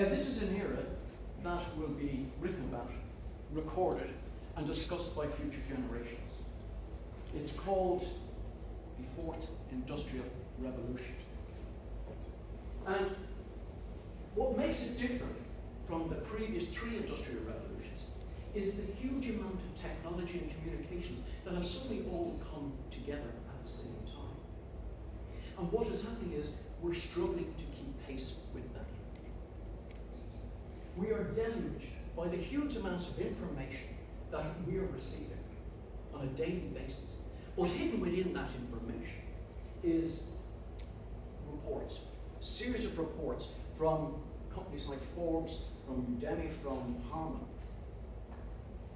This is an era that will be written about, recorded, and discussed by future generations. It's called the Fourth Industrial Revolution. And what makes it different from the previous three industrial revolutions is the huge amount of technology and communications that have suddenly all come together at the same time. And what is happening is we're struggling to keep pace with that. We are deluged by the huge amounts of information that we are receiving on a daily basis. But hidden within that information is reports, a series of reports from companies like Forbes, from Udemy, from Harman,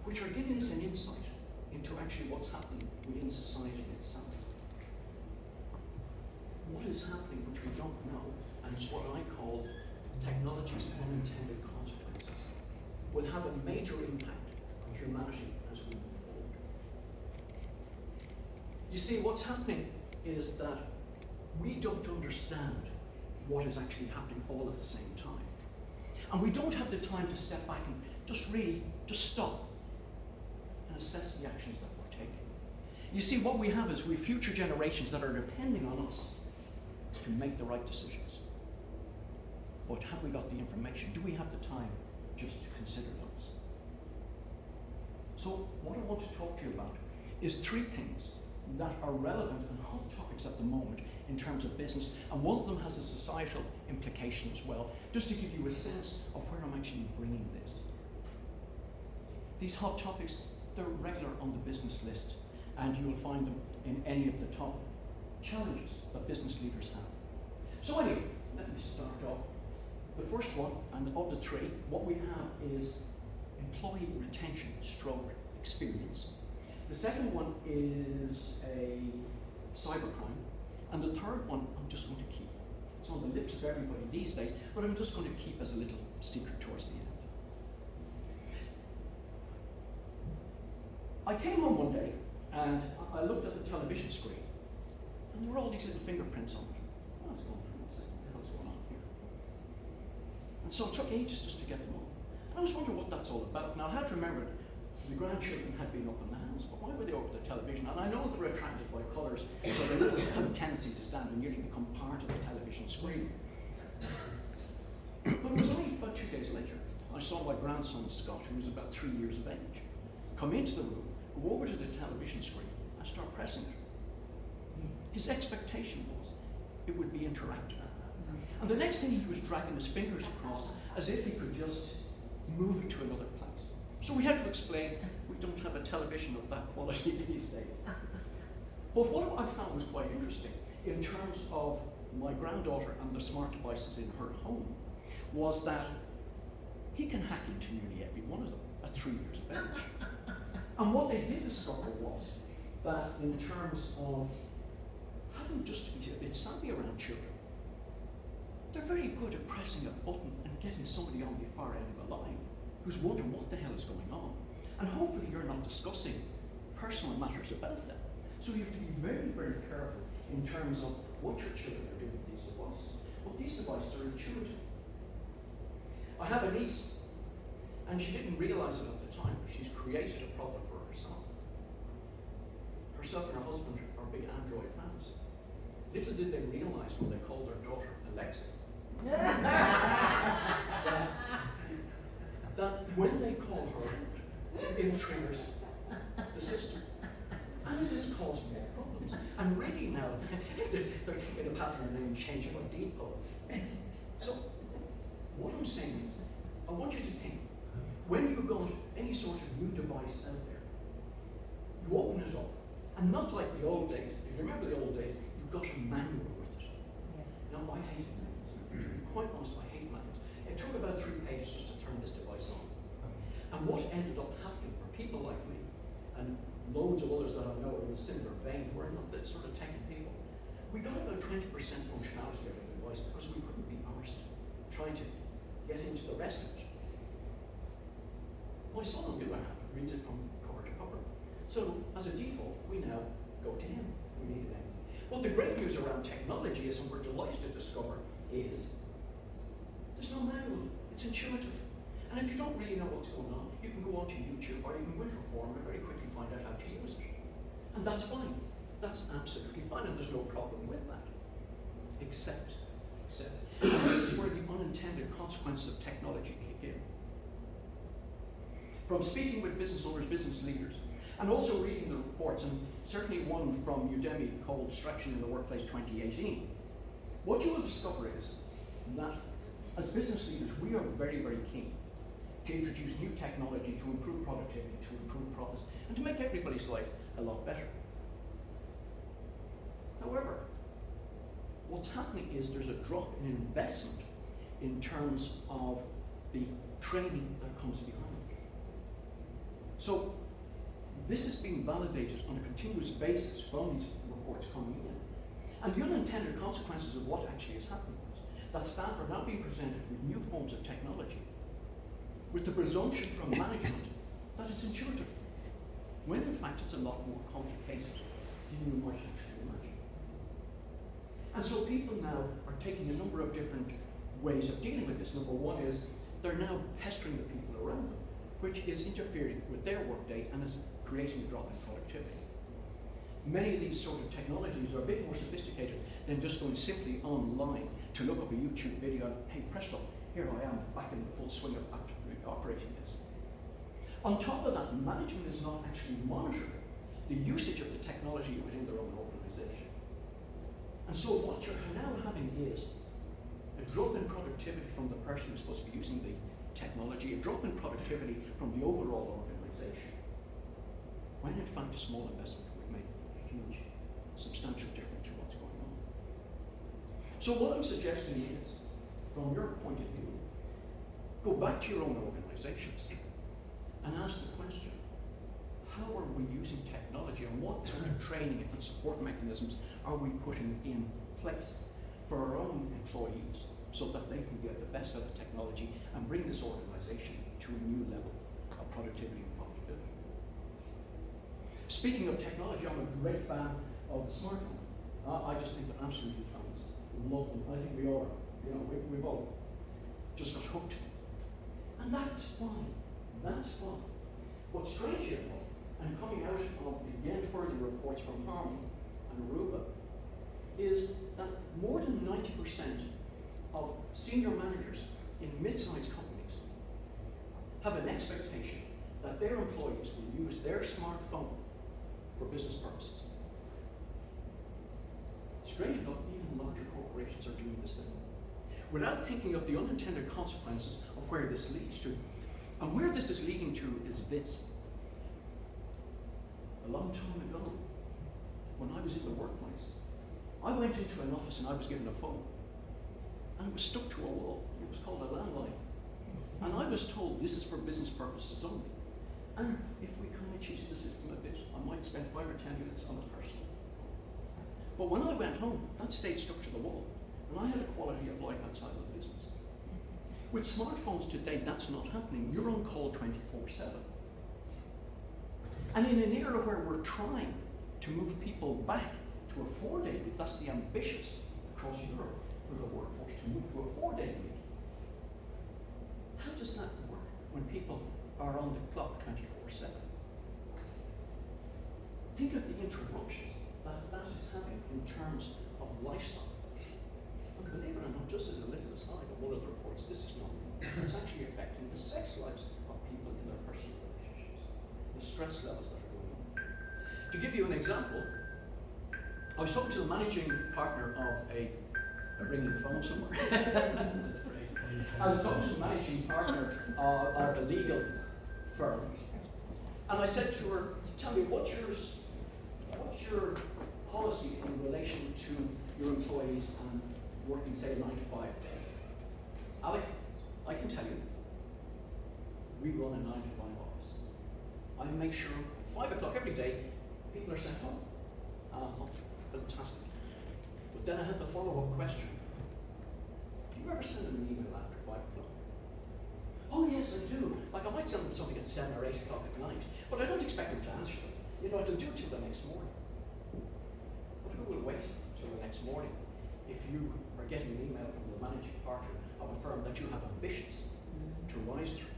which are giving us an insight into actually what's happening within society itself. What is happening which we don't know, and it's what I call technology's unintended consequences, will have a major impact on humanity as we move forward. You see, what's happening is that we don't understand what is actually happening all at the same time. And we don't have the time to step back and just stop and assess the actions that we're taking. You see, what we have is we have future generations that are depending on us to make the right decisions. But have we got the information? Do we have the time just to consider those? So what I want to talk to you about is three things that are relevant and hot topics at the moment in terms of business, and one of them has a societal implication as well, just to give you a sense of where I'm actually bringing this. These hot topics, they're regular on the business list, and you will find them in any of the top challenges that business leaders have. So anyway, let me start off. The first one, and of the three, what we have is employee retention stroke experience. The second one is a cybercrime. And the third one, I'm just going to keep. It's on the lips of everybody these days, but I'm just going to keep as a little secret towards the end. I came home one day, and I looked at the television screen, and there were all these little fingerprints on it. What's going on? What the hell's going on here? And so it took ages just to get them off. And I was wondering what that's all about. Now I had to remember the grandchildren had been up in the house, but why were they over the television? And I know they're attracted by colours, so they will have a tendency to stand and nearly become part of the television screen. But it was only about 2 days later, I saw my grandson Scott, who was about 3 years of age, come into the room, go over to the television screen, and start pressing it. His expectation was it would be interactive. And the next thing, he was dragging his fingers across as if he could just move it to another place. So we had to explain, we don't have a television of that quality these days. But what I found was quite interesting in terms of my granddaughter and the smart devices in her home was that he can hack into nearly every one of them at 3 years of age. And what they did discover was that in terms of having just to be a bit savvy around children, they're very good at pressing a button and getting somebody on the far end of a line who's wondering what the hell is going on. And hopefully you're not discussing personal matters about them. So you have to be very, very careful in terms of what your children are doing with these devices. But these devices are intuitive. I have a niece, and she didn't realize it at the time, but she's created a problem for herself. Herself and her husband are big Android fans. Little did they realize when they called their daughter Alexa, that when they call her, it triggers the system. And it has caused more problems. And really now, they're taking a pattern and changing what depot. So, what I'm saying is, I want you to think, when you go to any sort of new device out there, you open it up, and not like the old days. If you remember the old days, you got a manual with it. Yeah. Now, I hate manuals. To be quite honest, I hate manuals. It took about 3 pages just to turn this device on. And what ended up happening for people like me, and loads of others that I know are in a similar vein, who are not that sort of techy people, we got about 20% functionality out of the device because we couldn't be arsed trying to get into the rest of it. My son on the other hand reads it from cover to cover. So as a default, we now go to him if we need anything. But the great news around technology is, and we're delighted to discover, is there's no manual It's intuitive. And if you don't really know what's going on, you can go onto YouTube or even Winterform and very quickly find out how to use it. And that's fine. That's absolutely fine, and there's no problem with that. Except, and this is where the unintended consequences of technology kick in. From speaking with business owners, business leaders, and also reading the reports, and certainly one from Udemy called Distraction in the Workplace 2018, what you will discover is that as business leaders, we are very, very keen to introduce new technology to improve productivity, to improve profits, and to make everybody's life a lot better. However, what's happening is there's a drop in investment in terms of the training that comes behind it. So this is being validated on a continuous basis from these reports coming in. And the unintended consequences of what actually is happening is that staff are now being presented with new forms of technology, with the presumption from management that it's intuitive, when in fact it's a lot more complicated than you might actually imagine. And so people now are taking a number of different ways of dealing with this. Number one is they're now pestering the people around them, which is interfering with their workday and is creating a drop in productivity. Many of these sort of technologies are a bit more sophisticated than just going simply online to look up a YouTube video and, hey, presto, here I am back in the full swing of operating this. On top of that, management is not actually monitoring the usage of the technology within their own organization. And so what you're now having is a drop in productivity from the person who's supposed to be using the technology, a drop in productivity from the overall organization, when in fact a small investment would make a huge, substantial difference to what's going on. So what I'm suggesting is, from your point of view, go back to your own organizations and ask the question, how are we using technology, and what sort of training and support mechanisms are we putting in place for our own employees so that they can get the best out of technology and bring this organization to a new level of productivity and profitability. Speaking of technology, I'm a great fan of the smartphone. I just think they're absolutely fabulous. Love them. I think we all are. You know, we've all just got hooked. And that's fine. That's fine. But strangely enough, and coming out of, again, further reports from Harman and Aruba, is that more than 90% of senior managers in mid-sized companies have an expectation that their employees will use their smartphone for business purposes. Strange enough, even larger corporations are doing the same, without thinking of the unintended consequences of where this leads to. And where this is leading to is this. A long time ago, when I was in the workplace, I went into an office and I was given a phone, and it was stuck to a wall. It was called a landline. And I was told this is for business purposes only. And if we kind of cheated the system a bit, I might spend 5 or 10 minutes on it personally. But when I went home, that stayed stuck to the wall, and I had a quality of life outside of the business. With smartphones today, that's not happening. You're on call 24/7. And in an era where we're trying to move people back to a 4-day week, that's the ambitious across Europe for the workforce to move to a 4-day week. How does that work when people are on the clock 24/7? Think of the interruptions that is having in terms of lifestyle. And believe it or not, just as a little aside of one of the reports, this is not new. It's actually affecting the sex lives of people in their personal relationships, the stress levels that are going on. To give you an example, I was talking to the managing partner of a ringing phone somewhere. That's great. I was talking to the managing partner of a legal firm, and I said to her, "Tell me, what's your policy in relation to your employees and working, say, a 9-to-5 day?" Alec, I can tell you, we run a 9-to-5 office. I make sure at 5 o'clock every day, people are sent home. Fantastic. But then I had the follow-up question. Do you ever send them an email after 5 o'clock? Oh yes, I do. Like I might send them something at 7 or 8 o'clock at night, but I don't expect them to answer it. You know, I'll do it till the next morning. But who will wait till the next morning if you are getting an email from the managing partner of a firm that you have ambitions to rise through.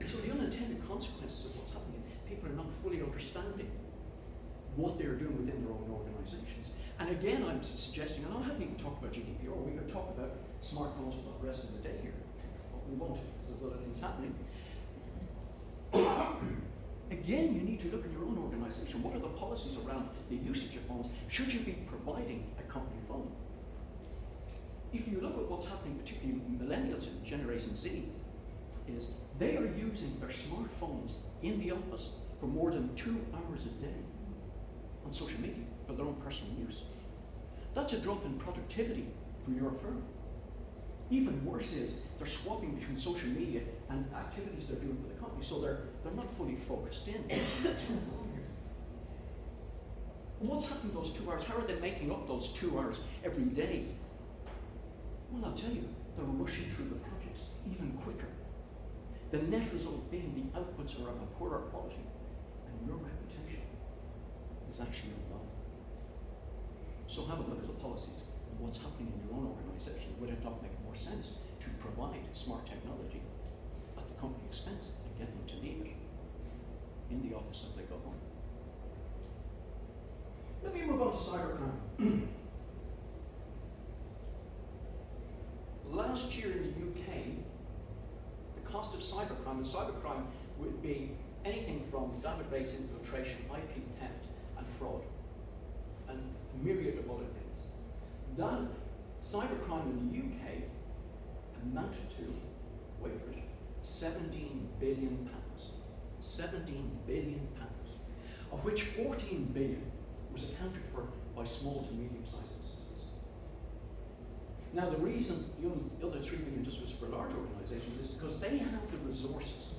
So the unintended consequences of what's happening, people are not fully understanding what they're doing within their own organisations. And again, I'm suggesting, and I haven't even talked about GDPR, we could talk about smartphones for the rest of the day here, but we won't, because there's other things happening. Again, you need to look at your own organisation. What are the policies around the usage of phones? Should you be providing a company phone? If you look at what's happening, particularly millennials and Generation Z, is they are using their smartphones in the office for more than 2 hours a day on social media for their own personal use. That's a drop in productivity for your firm. Even worse is they're swapping between social media and activities they're doing for the company, so they're not fully focused in. What's happening those 2 hours? How are they making up those 2 hours every day? Well, I'll tell you, they're rushing through the projects even quicker. The net result being the outputs are of a poorer quality, and your reputation is actually low. So have a look at the policies and what's happening in your own organisation. Would it not make more sense to provide smart technology at the company expense and get them to need it in the office as they go home? Let me move on to cybercrime. Last year in the UK, the cost of cybercrime, and cybercrime would be anything from database infiltration, IP theft, and fraud, and a myriad of other things. That cybercrime in the UK amounted to, wait for it, £17 billion. £17 billion, of which 14 billion was accounted for by small to medium-sized businesses. Now, the reason the other 3 billion just was for large organisations is because they have the resources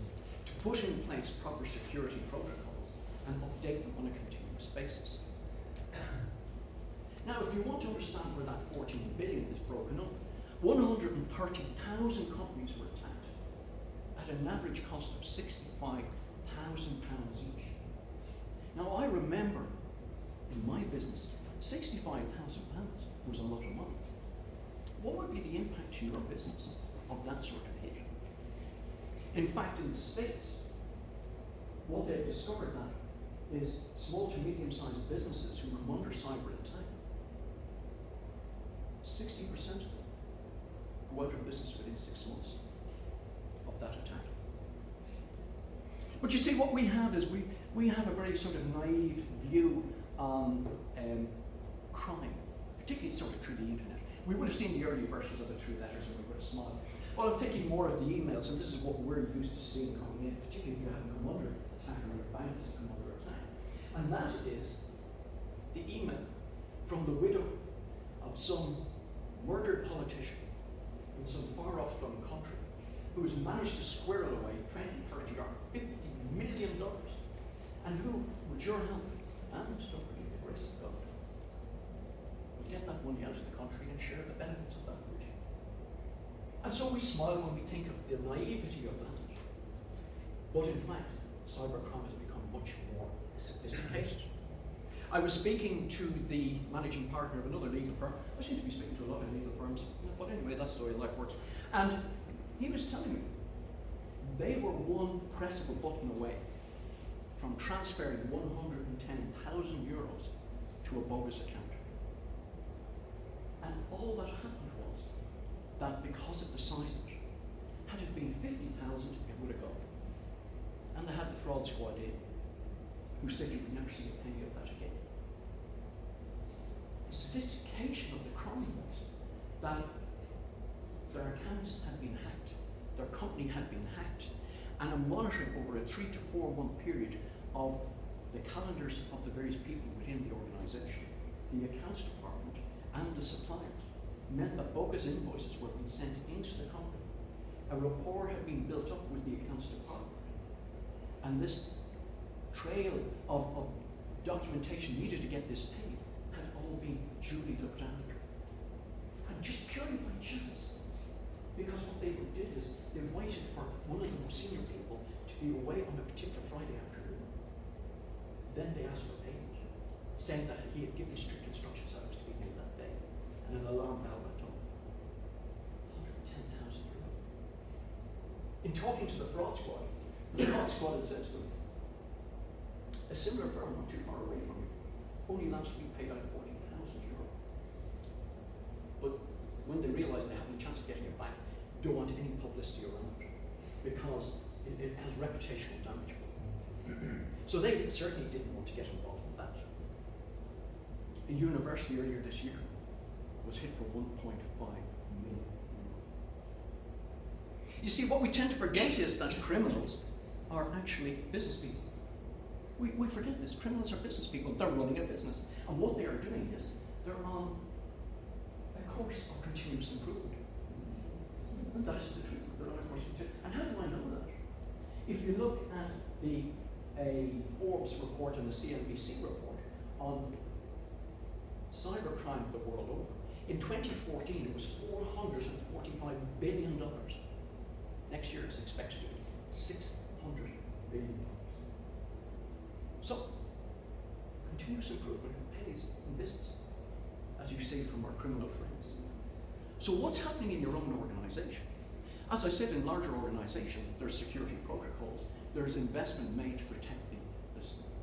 to put in place proper security protocols and update them on a continuous basis. Now, if you want to understand where that 14 billion is broken up, 130,000 companies were attacked at an average cost of £65,000 each. Now, I remember in my business, £65,000 was a lot of money. What would be the impact to your business of that sort of hit? In fact, in the States, what they've discovered now is small to medium-sized businesses who come under cyber attack, 60% of them go out of business within 6 months of that attack. But you see, what we have is we have a very sort of naive view on crime, particularly sort of through the internet. We would have seen the early versions of it through letters and we would have smiled. Well, I'm taking more of the emails, and this is what we're used to seeing coming in, particularly if you haven't come under attack or your bank has come under attack. And that is the email from the widow of some murdered politician in some far-off flung country who has managed to squirrel away 20, 30, or $50 million, and who, with your help, and don't forget the grace of God, will get that money out of the country and share the benefits of that with you. And so we smile when we think of the naivety of that. But in fact, cybercrime has become much more sophisticated. I was speaking to the managing partner of another legal firm. I seem to be speaking to a lot of legal firms, but anyway, that's the way life works. And he was telling me they were one press of a button away from transferring €110,000 to a bogus account. And all that happened was that because of the size of it, had it been 50,000, it would have gone. And they had the fraud squad in, who said you would never see a penny of that again. The sophistication of the crime was that their accounts had been hacked, their company had been hacked, and a monitoring over a 3 to 4 month period of the calendars of the various people within the organisation, the accounts department, and the suppliers, meant that bogus invoices were being sent into the company. A rapport had been built up with the accounts department, and this trail of documentation needed to get this paid had all been duly looked after. And just purely by chance, because what they did is they waited for one of the most senior people to be away on a particular Friday afternoon. Then they asked for payment, saying that he had given strict instructions that it was to be paid that day, and an alarm bell went off. €110,000. In talking to the fraud squad, the fraud squad had said to them, a similar firm not too far away from you only last week paid out €40,000. But when they realised they hadn't a chance of getting it back, don't want any publicity around it because it has reputational damage for them. So they certainly didn't want to get involved in that. A university earlier this year was hit for €1.5 million. You see, what we tend to forget is that criminals are actually business people. We forget this. Criminals are business people. They're running a business. And what they are doing is they're on a course of continuous improvement. And that is the truth. They're on a course of continuous. And how do I know that? If you look at a Forbes report and a CNBC report on cybercrime the world over, in 2014 it was $445 billion. Next year it's expected to be $600 billion. So, continuous improvement pays in business, as you see from our criminal friends. So what's happening in your own organisation? As I said, in larger organisations, there's security protocols, there's investment made to protect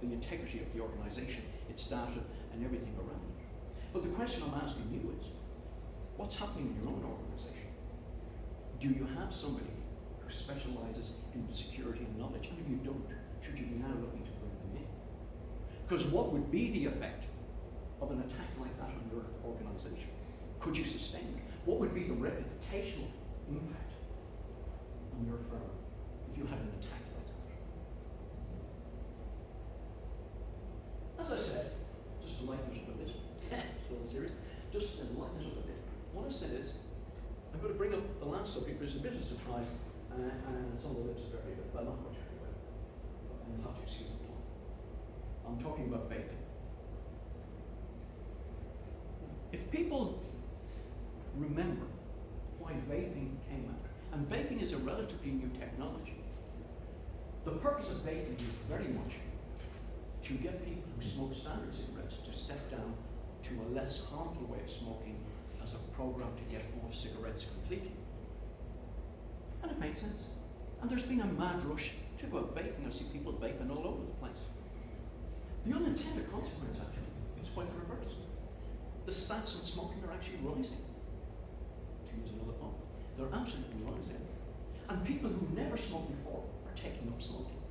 the integrity of the organisation, its data, and everything around it. But the question I'm asking you is, what's happening in your own organisation? Do you have somebody who specialises in security and knowledge? And if you don't, should you be now looking to bring them in? Because what would be the effect of an attack like that on your organisation? Could you sustain it? What would be the reputational impact on your firm if you had an attack like that? As I said, just to lighten it up a bit, still serious, just to lighten it up a bit, what I said is, I'm going to bring up the last subject, which is a bit of a surprise, and it's on the lips very bit, well, not much anyway, and you'll have to excuse the pun. I'm talking about vaping. If people remember why vaping came out, and vaping is a relatively new technology, the purpose of vaping is very much to get people who smoke standard cigarettes to step down to a less harmful way of smoking as a program to get off cigarettes completely. And it made sense. And there's been a mad rush to go out vaping. I see people vaping all over the place. The unintended consequence, actually, is quite the reverse. The stats on smoking are actually rising. To use another pun, they're absolutely rising. And people who never smoked before are taking up smoking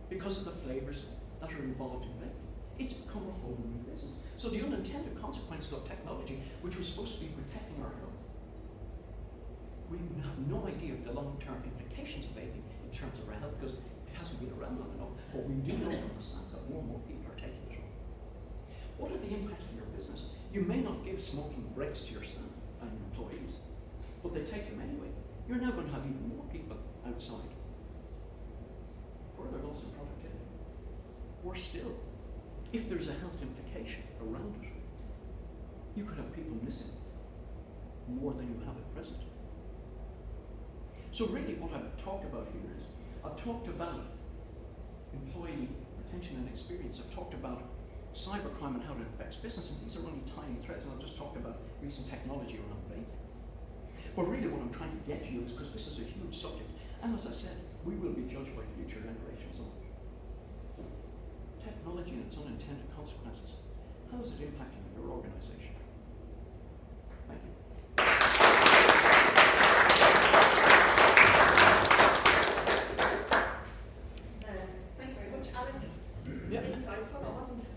because of the flavours that are involved in vaping. It's become a whole new business. So the unintended consequences of technology, which was supposed to be protecting our health, we have no idea of the long-term implications of vaping in terms of our health because it hasn't been around long enough. But we do know from the stats that more and more people are taking it on. What are the impacts on your business? You may not give smoking breaks to your staff and your employees, but they take them anyway. You're now going to have even more people outside. Further loss in productivity. Or still, if there's a health implication around it, you could have people missing more than you have at present. So really what I've talked about here is, I've talked about employee retention and experience. I've talked about cybercrime and how it affects business, and these are only tiny threads, and I'll just talk about recent technology around vaping. But really what I'm trying to get to you is, because this is a huge subject, and as I said, we will be judged by future generations on it. Technology and its unintended consequences, how is it impacting your organisation? Thank you. Thank you very much, Alec. Yeah. Insightful.